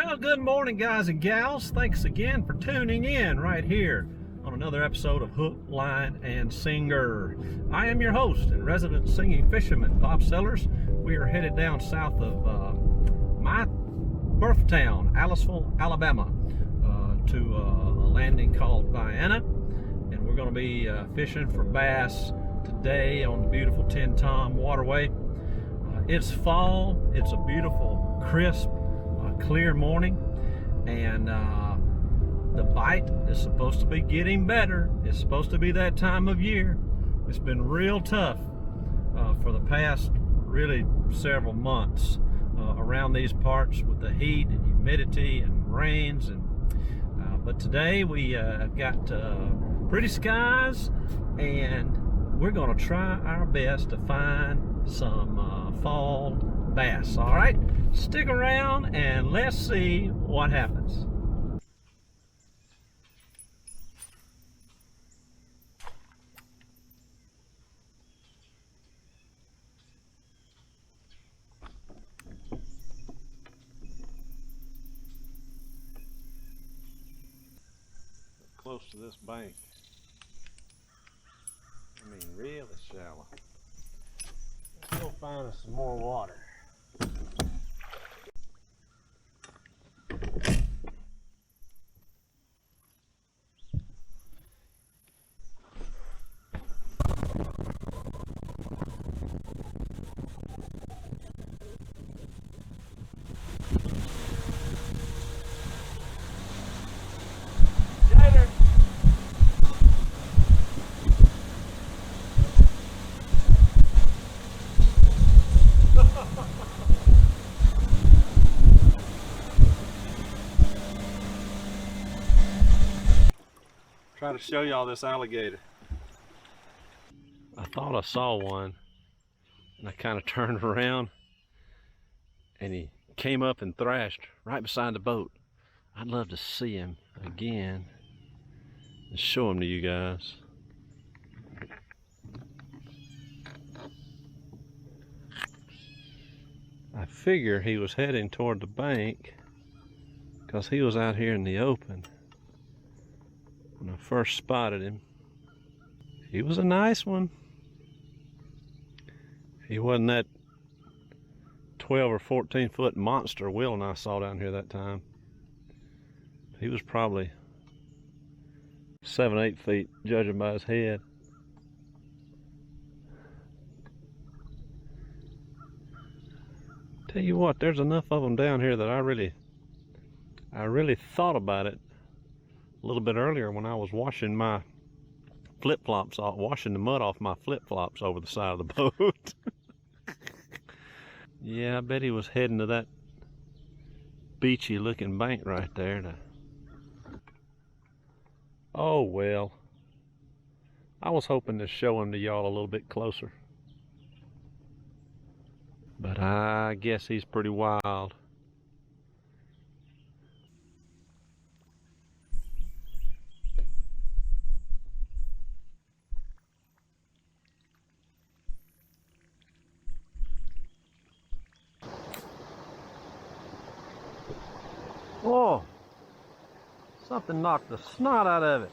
Well, good morning, guys and gals. Thanks again for tuning in right here on another episode of Hook, Line, and Singer. I am your host and resident singing fisherman, Bob Sellers. We are headed down south of my birth town, Aliceville, Alabama, to a landing called Vienna, and we're going to be fishing for bass today on the beautiful Tin Tom waterway. It's fall. It's a beautiful, crisp, clear morning, and the bite is supposed to be getting better. It's supposed to be that time of year. It's been real tough for the past really several months around these parts with the heat and humidity and rains, and but today we got pretty skies, and we're going to try our best to find some fall bass. All right, stick around and let's see what happens. Close to this bank. I mean, really shallow. Let's go find us some more water. Try to show y'all this alligator. I thought I saw one, and I kind of turned around, and he came up and thrashed right beside the boat. I'd love to see him again and show him to you guys. I figure he was heading toward the bank because he was out here in the open when I first spotted him. He was a nice one. He wasn't that 12 or 14 foot monster Will and I saw down here that time. He was probably 7, 8 feet, judging by his head. Tell you what, there's enough of them down here that I really thought about it a little bit earlier when I was washing my flip-flops off, washing the mud off my flip-flops over the side of the boat. Yeah, I bet he was heading to that beachy looking bank right there. Oh well, I was hoping to show him to y'all a little bit closer, but I guess he's pretty wild. Oh, something knocked the snot out of it.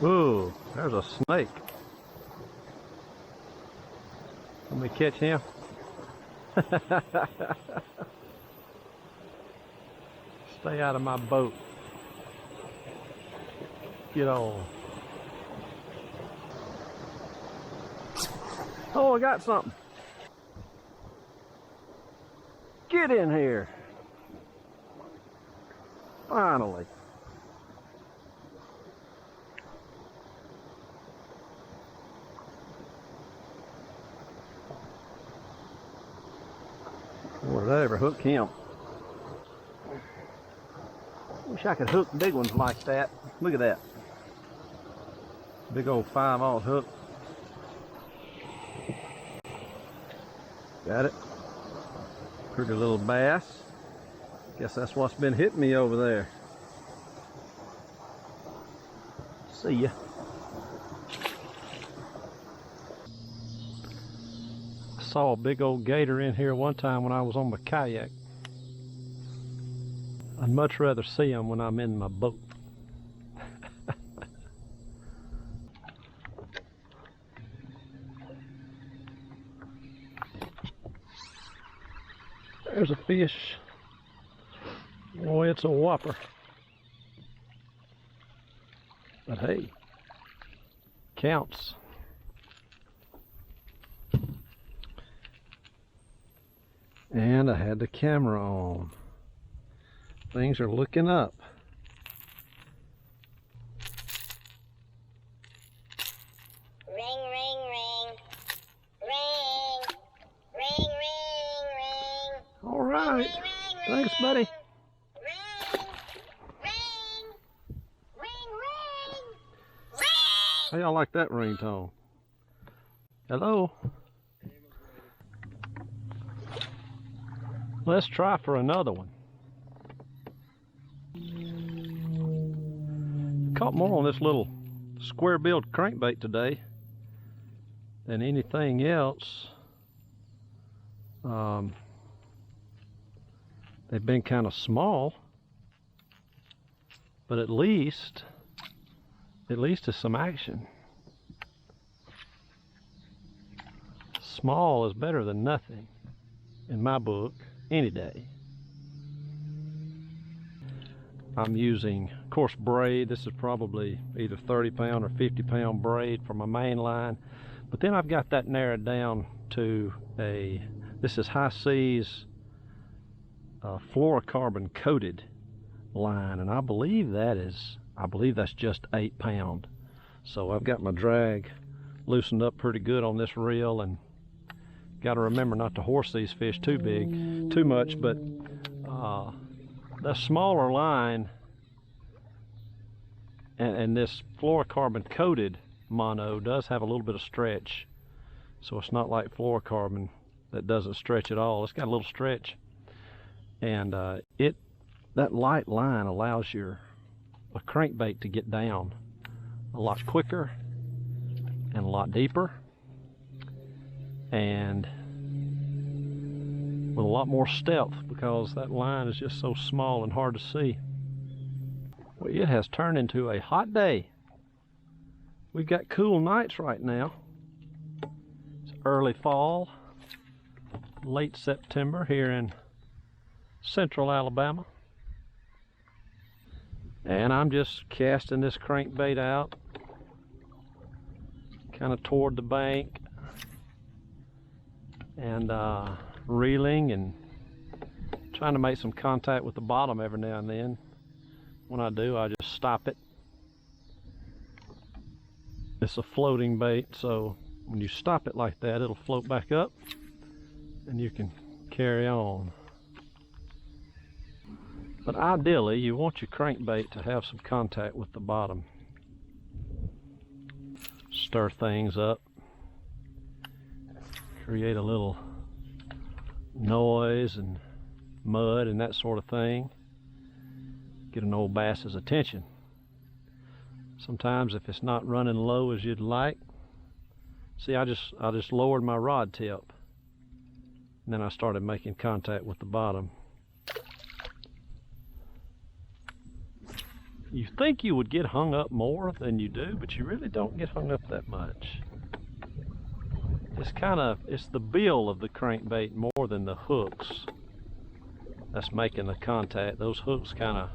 Ooh, there's a snake. Let me catch him. Stay out of my boat. Get on. Oh, I got something. Get in here. Finally. Boy, did I ever hook him. Wish I could hook big ones like that. Look at that. Big old 5/0 hook. Got it. Pretty little bass. Guess that's what's been hitting me over there. See ya. saw a big old gator in here one time when I was on my kayak. I'd much rather see them when I'm in my boat. There's a fish. Boy, it's a whopper. But hey, counts. And I had the camera on. Things are looking up. Ring, ring, ring. Ring. Ring, ring, ring. All right. Ring, ring, ring, Thanks, buddy. Ring. Ring. Ring, ring. Ring. How y'all like that ringtone? Hello? Let's try for another one. Caught more on this little square-billed crankbait today than anything else. They've been kind of small, but at least there's some action. Small is better than nothing in my book any day. I'm using coarse braid. This is probably either 30-pound or 50-pound braid for my main line, but then I've got that narrowed down to this is High Seas fluorocarbon coated line, and I believe that's just 8 pound. So I've got my drag loosened up pretty good on this reel, and got to remember not to horse these fish too much, but the smaller line and this fluorocarbon coated mono does have a little bit of stretch, so it's not like fluorocarbon that doesn't stretch at all. It's got a little stretch, and that light line allows a crankbait to get down a lot quicker and a lot deeper, and with a lot more stealth, because that line is just so small and hard to see. Well, it has turned into a hot day. We've got cool nights right now. It's early fall, late September here in central Alabama. And I'm just casting this crankbait out kind of toward the bank, and reeling and trying to make some contact with the bottom every now and then. When I do, I just stop it. It's a floating bait, so when you stop it like that, it'll float back up and you can carry on. But ideally, you want your crankbait to have some contact with the bottom. Stir things up, create a little noise and mud and that sort of thing. Get an old bass's attention. Sometimes if it's not running low as you'd like, see, I just lowered my rod tip, and then I started making contact with the bottom. You think you would get hung up more than you do, but you really don't get hung up that much. It's the bill of the crankbait more than the hooks that's making the contact. Those hooks kind of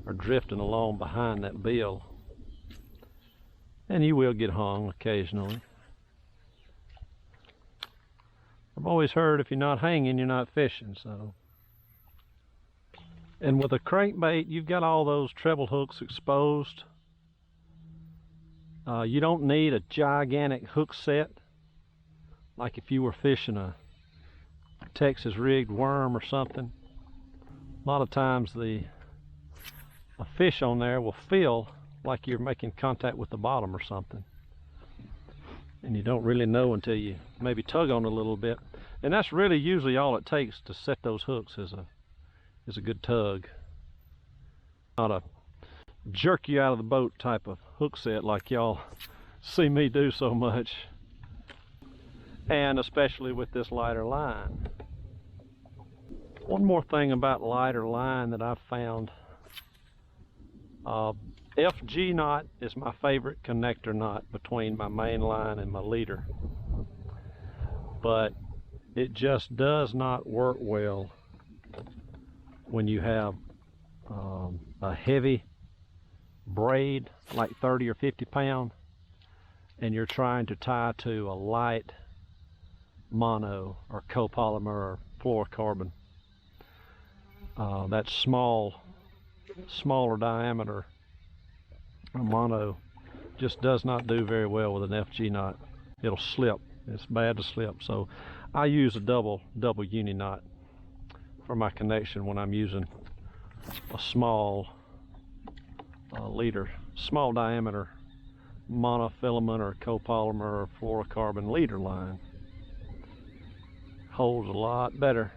are drifting along behind that bill, and you will get hung occasionally. I've always heard if you're not hanging, you're not fishing. So, and with a crankbait, you've got all those treble hooks exposed. You don't need a gigantic hook set like if you were fishing a Texas rigged worm or something. A lot of times a fish on there will feel like you're making contact with the bottom or something, and you don't really know until you maybe tug on it a little bit. And that's really usually all it takes to set those hooks is a good tug, not a jerk you out of the boat type of hook set like y'all see me do so much. and especially with this lighter line. One more thing about lighter line that I've found, FG knot is my favorite connector knot between my main line and my leader, but it just does not work well when you have a heavy braid like 30 or 50 pound and you're trying to tie to a light mono or copolymer or fluorocarbon. That smaller diameter mono just does not do very well with an FG knot. It'll slip. It's bad to slip. So I use a double uni knot for my connection when I'm using a small leader, small diameter monofilament or copolymer or fluorocarbon leader line. Holds a lot better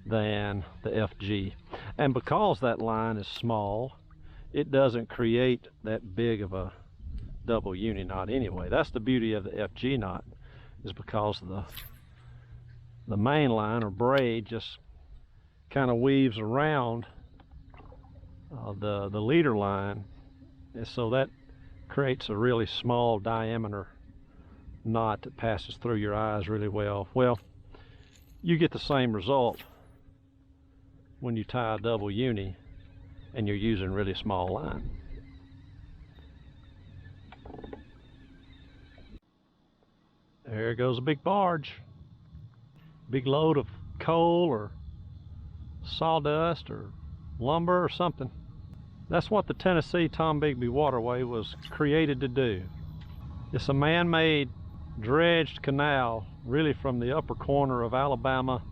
than the FG, and because that line is small, it doesn't create that big of a double uni knot anyway. That's the beauty of the FG knot, is because the main line or braid just kind of weaves around the leader line, and so that creates a really small diameter knot that passes through your eyes really well. Well, you get the same result when you tie a double uni and you're using really small line. There goes a big barge. Big load of coal or sawdust or lumber or something. That's what the Tennessee Tombigbee Waterway was created to do. It's a man-made dredged canal, really from the upper corner of Alabama,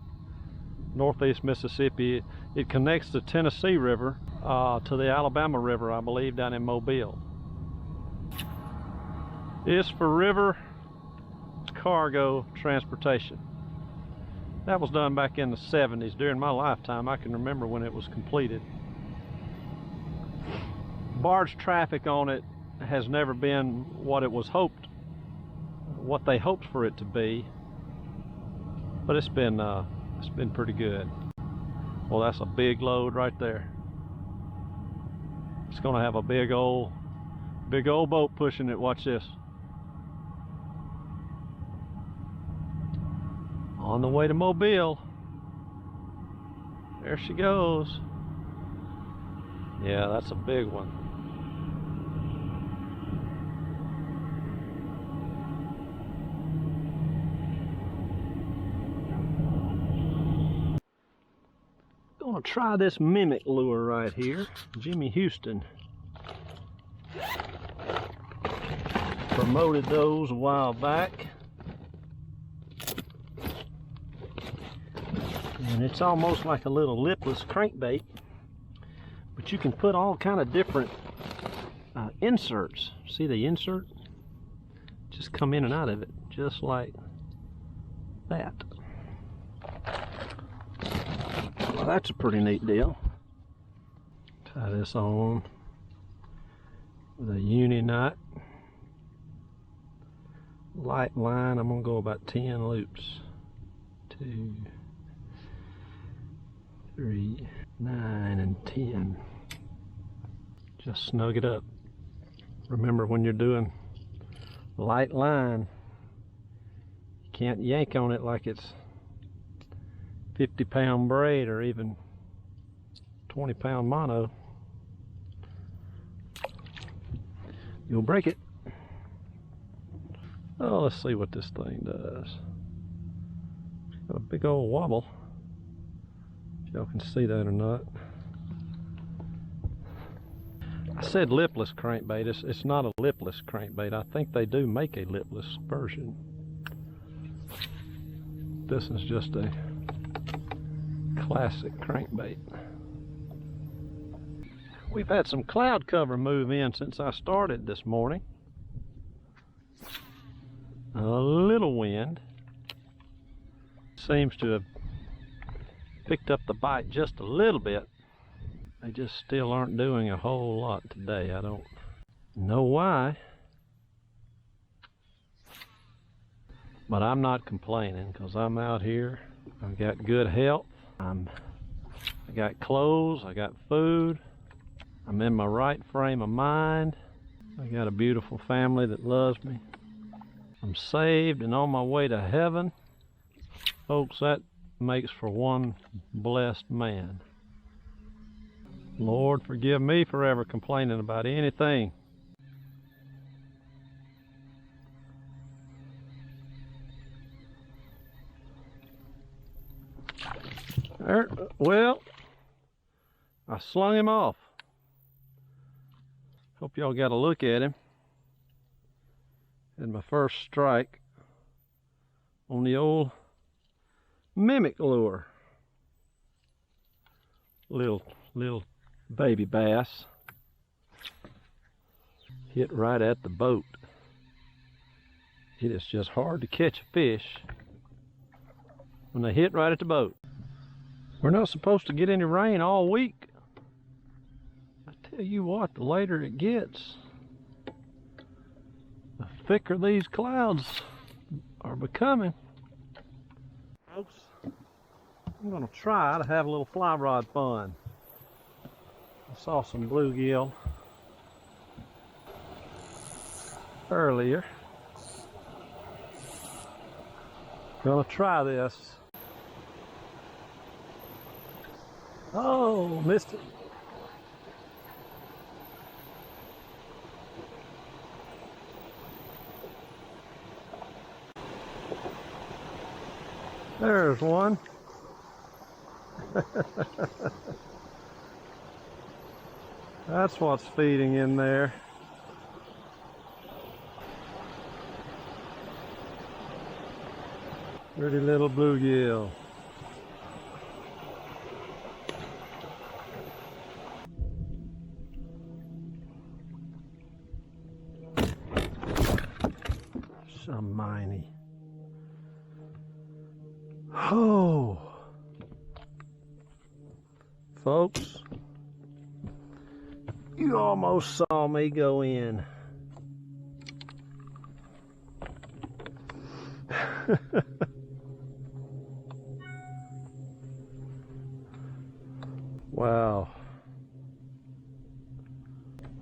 northeast Mississippi. It connects the Tennessee River to the Alabama River, I believe, down in Mobile. It's for river cargo transportation. That was done back in the 70s. During my lifetime, I can remember when it was completed. Barge traffic on it has never been what it was hoped, what they hoped for it to be, but it's been pretty good. Well, that's a big load right there. It's gonna have a big old boat pushing it. Watch this. On the way to Mobile. There she goes. Yeah, that's a big one. Gonna try this mimic lure right here. Jimmy Houston promoted those a while back, and it's almost like a little lipless crankbait, but you can put all kind of different inserts. See the insert? Just come in and out of it, just like that. Well, that's a pretty neat deal. Tie this on with a uni knot. Light line, I'm gonna go about 10 loops. 2, 3, 9, and 10. Just snug it up. Remember, when you're doing light line, you can't yank on it like it's 50-pound braid or even 20-pound mono. You'll break it. Oh, let's see what this thing does. Got a big old wobble. If y'all can see that or not. I said lipless crankbait. It's not a lipless crankbait. I think they do make a lipless version. This is just a classic crankbait. We've had some cloud cover move in since I started this morning. A little wind seems to have picked up the bite just a little bit. They just still aren't doing a whole lot today. I don't know why. But I'm not complaining because I'm out here. I've got good health. I got clothes. I got food. I'm in my right frame of mind. I got a beautiful family that loves me. I'm saved and on my way to heaven. Folks, that makes for one blessed man. Lord, forgive me for ever complaining about anything. Well, I slung him off. Hope y'all got a look at him. Had my first strike on the old mimic lure. Little baby bass. Hit right at the boat. It is just hard to catch a fish when they hit right at the boat. We're not supposed to get any rain all week. I tell you what, the later it gets, the thicker these clouds are becoming. Folks, I'm gonna try to have a little fly rod fun. I saw some bluegill earlier. Gonna try this. Oh, missed it. There's one. That's what's feeding in there. Pretty little bluegill. Some miney. Oh, folks, you almost saw me go in. Wow.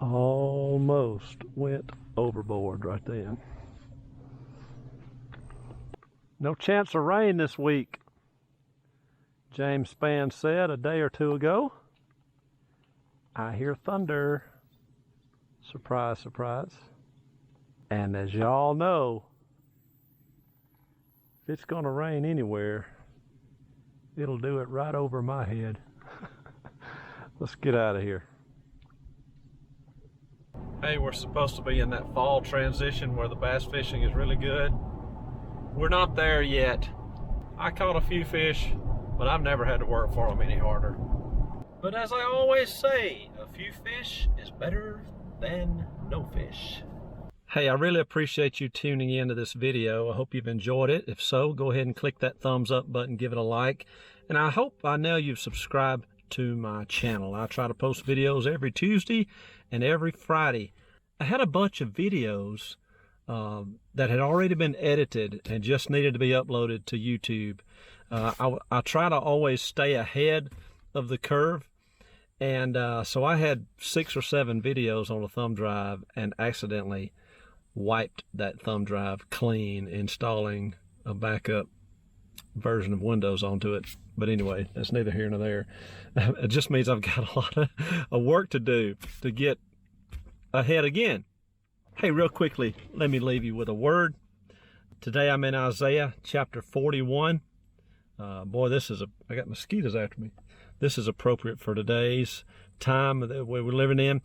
Almost went overboard right then. No chance of rain this week, James Spann said a day or two ago. I hear thunder. Surprise, surprise. And as y'all know, if it's going to rain anywhere, it'll do it right over my head. Let's get out of here. Hey, we're supposed to be in that fall transition where the bass fishing is really good. We're not there yet. I caught a few fish, but I've never had to work for them any harder. But as I always say, a few fish is better than no fish. Hey, I really appreciate you tuning into this video. I hope you've enjoyed it. If so, go ahead and click that thumbs up button, give it a like. And I know you've subscribed to my channel. I try to post videos every Tuesday and every Friday. I had a bunch of videos that had already been edited and just needed to be uploaded to YouTube. I try to always stay ahead of the curve, and so I had 6 or 7 videos on a thumb drive and accidentally wiped that thumb drive clean, installing a backup version of Windows onto it. But anyway, that's neither here nor there. It just means I've got a lot of work to do to get ahead again. Hey, real quickly, let me leave you with a word. Today I'm in Isaiah chapter 41. Boy, I got mosquitoes after me. This is appropriate for today's time that we're living in.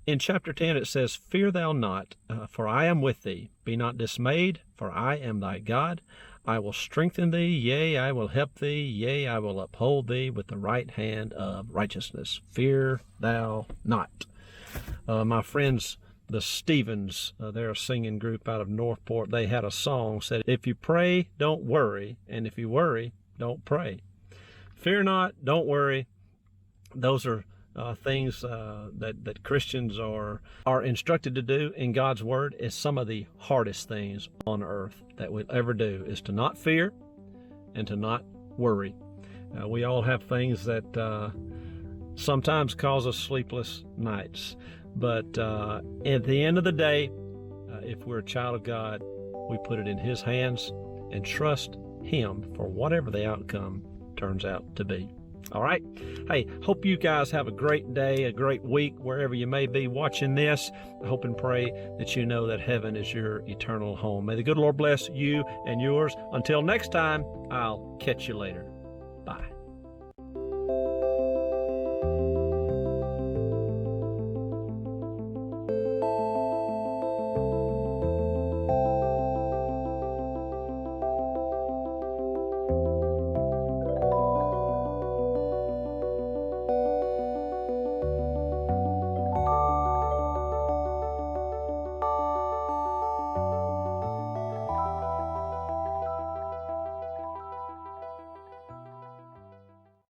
In chapter 10 it says, "Fear thou not, for I am with thee. Be not dismayed, for I am thy God. I will strengthen thee, yea, I will help thee, yea, I will uphold thee with the right hand of righteousness. Fear thou not." My friends, the Stevens, they're a singing group out of Northport. They had a song said, "If you pray, don't worry, and if you worry, don't pray." Fear not, don't worry. Those are things that Christians are instructed to do in God's Word is some of the hardest things on earth that we'll ever do, is to not fear and to not worry. We all have things that sometimes cause us sleepless nights, but at the end of the day, if we're a child of God, we put it in His hands and trust Him for whatever the outcome turns out to be. All right. Hey, hope you guys have a great day, a great week, wherever you may be watching this. I hope and pray that you know that heaven is your eternal home. May the good Lord bless you and yours. Until next time, I'll catch you later. Bye.